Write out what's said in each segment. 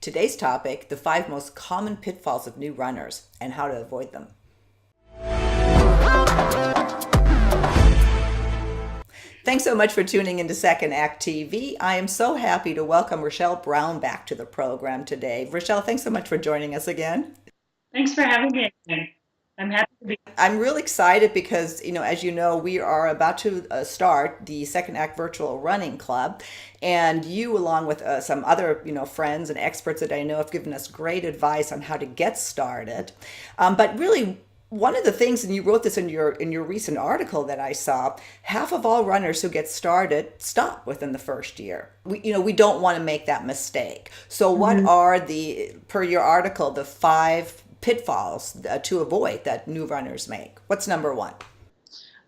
Today's topic, the 5 most common pitfalls of new runners and how to avoid them. Thanks so much for tuning into Second Act TV. I am so happy to welcome Rashelle Brown back to the program today. Rashelle, thanks so much for joining us again. Thanks for having me again. I'm happy to be. I'm really excited because, as you know, we are about to start the Second Act Virtual Running Club. And you, along with some other, friends and experts that I know, have given us great advice on how to get started. But really, one of the things, and you wrote this in your recent article that I saw, half of all runners who get started stop within the first year. We don't want to make that mistake. So what are per your article, the 5 pitfalls to avoid that new runners make? What's number 1?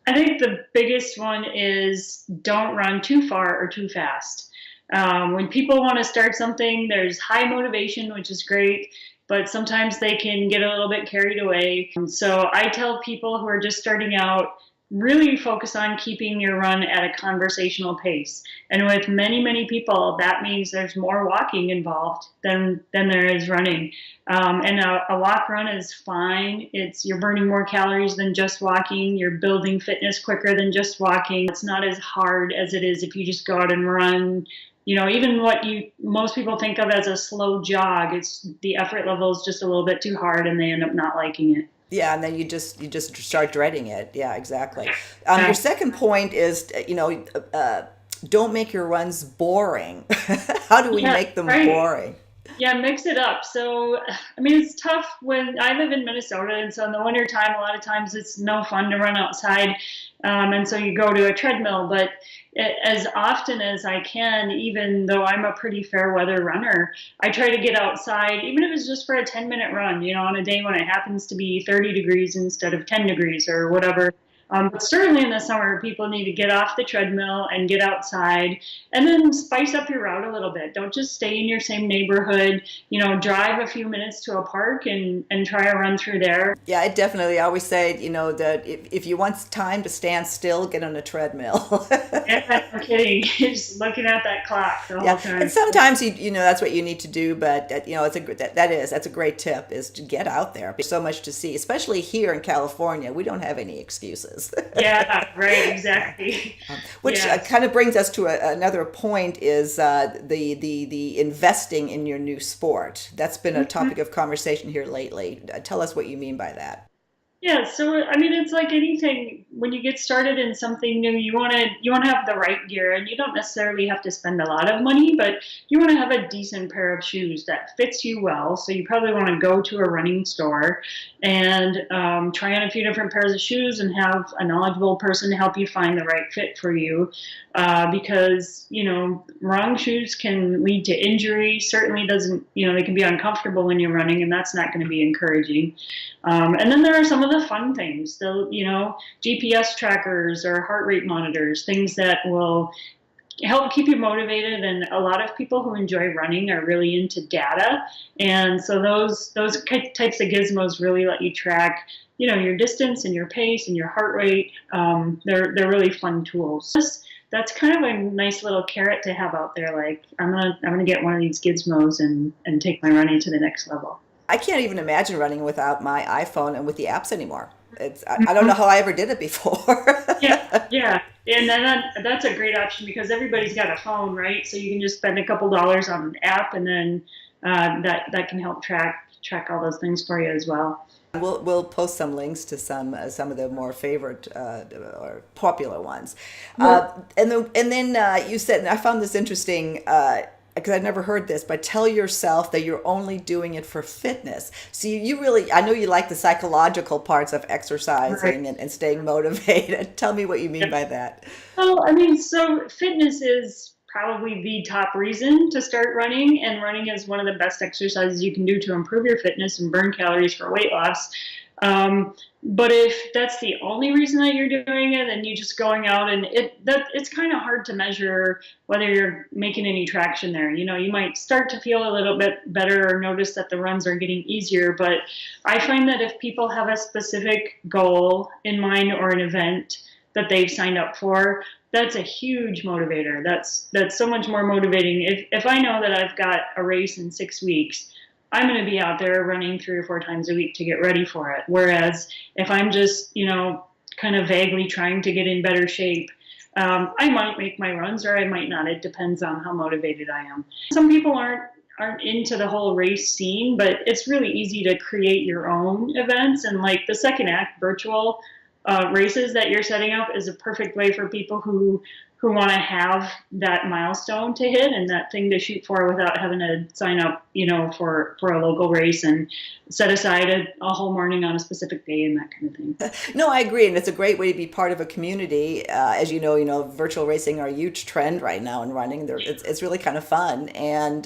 I think the biggest one is don't run too far or too fast. When people want to start something, there's high motivation, which is great, but sometimes they can get a little bit carried away. So I tell people who are just starting out, really focus on keeping your run at a conversational pace. And with many, many people, that means there's more walking involved than there is running. And a walk run is fine. You're burning more calories than just walking. You're building fitness quicker than just walking. It's not as hard as it is if you just go out and run. Even what most people think of as a slow jog, the effort level is just a little bit too hard and they end up not liking it. Yeah, and then you just start dreading it. Yeah, exactly. Your second point is, don't make your runs boring. How do we make them boring? Yeah, mix it up. So, it's tough when I live in Minnesota, and so in the wintertime, a lot of times it's no fun to run outside. And so you go to a treadmill, but as often as I can, even though I'm a pretty fair weather runner, I try to get outside, even if it's just for a 10-minute run, on a day when it happens to be 30 degrees instead of 10 degrees or whatever. But certainly in the summer, people need to get off the treadmill and get outside and then spice up your route a little bit. Don't just stay in your same neighborhood, drive a few minutes to a park and try a run through there. Yeah, I definitely always say, that if you want time to stand still, get on a treadmill. Yeah, no kidding. You're just looking at that clock the whole time. And sometimes, that's what you need to do. But, that's a great tip, is to get out there. There's so much to see, especially here in California. We don't have any excuses. Yeah, right, exactly. Which kind of brings us to another point, is the investing in your new sport. That's been a topic of conversation here lately. Tell us what you mean by that. Yeah, so it's like anything. When you get started in something new, you want to have the right gear, and you don't necessarily have to spend a lot of money, but you want to have a decent pair of shoes that fits you well. So you probably want to go to a running store and try on a few different pairs of shoes and have a knowledgeable person to help you find the right fit for you, because wrong shoes can lead to injury. Certainly doesn't. They can be uncomfortable when you're running, and that's not going to be encouraging. And then there are some of the fun things, GPS trackers or heart rate monitors, things that will help keep you motivated. And a lot of people who enjoy running are really into data. And so those types of gizmos really let you track, your distance and your pace and your heart rate. They're really fun tools. That's kind of a nice little carrot to have out there. Like, I'm gonna get one of these gizmos and take my running to the next level. I can't even imagine running without my iPhone and with the apps anymore. I don't know how I ever did it before. Yeah. And then that's a great option because everybody's got a phone, right? So you can just spend a couple dollars on an app, and then that can help track all those things for you as well. We'll post some links to some of the more favorite or popular ones. And then you said, and I found this interesting, because I've never heard this, but tell yourself that you're only doing it for fitness. So you really, I know you like the psychological parts of exercising, right, and staying motivated. Tell me what you mean by that. Well, so fitness is probably the top reason to start running, and running is one of the best exercises you can do to improve your fitness and burn calories for weight loss. But if that's the only reason that you're doing it, and you're just going out, and it's kind of hard to measure whether you're making any traction there. You might start to feel a little bit better or notice that the runs are getting easier. But I find that if people have a specific goal in mind or an event that they've signed up for, that's a huge motivator. That's so much more motivating. If I know that I've got a race in 6 weeks, I'm going to be out there running 3 or 4 times a week to get ready for it. Whereas if I'm just, kind of vaguely trying to get in better shape, I might make my runs or I might not. It depends on how motivated I am. Some people aren't into the whole race scene, but it's really easy to create your own events. And like the Second Act virtual races that you're setting up is a perfect way for people who want to have that milestone to hit and that thing to shoot for without having to sign up, for a local race and set aside a whole morning on a specific day and that kind of thing. No, I agree, and it's a great way to be part of a community. As virtual racing are a huge trend right now in running. It's really kind of fun, and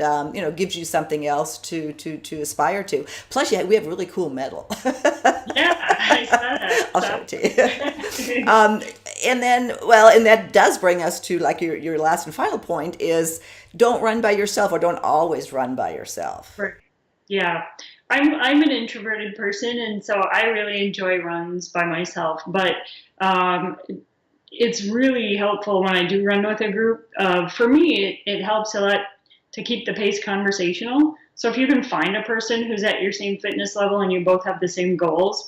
gives you something else to aspire to. Plus, yeah, we have a really cool medal. Yeah, I saw that. I'll show it to you. And that does bring us to like your last and final point is don't run by yourself or don't always run by yourself. Right. Yeah. I'm an introverted person, and so I really enjoy runs by myself. But it's really helpful when I do run with a group. For me, it helps a lot to keep the pace conversational. So if you can find a person who's at your same fitness level and you both have the same goals,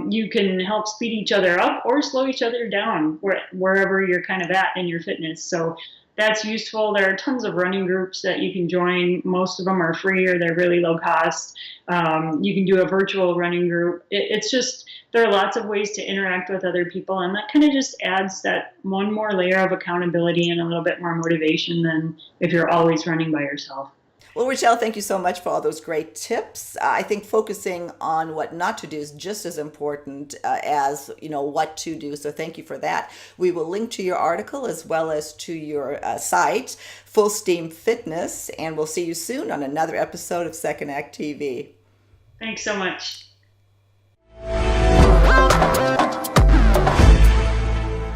you can help speed each other up or slow each other down wherever you're kind of at in your fitness. So that's useful. There are tons of running groups that you can join. Most of them are free or they're really low cost. You can do a virtual running group. It's just, there are lots of ways to interact with other people, and that kind of just adds that one more layer of accountability and a little bit more motivation than if you're always running by yourself. Well, Rashelle, thank you so much for all those great tips. I think focusing on what not to do is just as important as what to do. So thank you for that. We will link to your article as well as to your site, Full Steam Fitness, and we'll see you soon on another episode of Second Act TV. Thanks so much.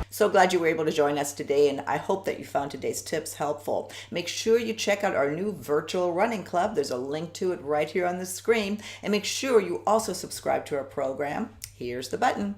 So glad you were able to join us today, and I hope that you found today's tips helpful. Make sure you check out our new virtual running club. There's a link to it right here on the screen. And make sure you also subscribe to our program. Here's the button.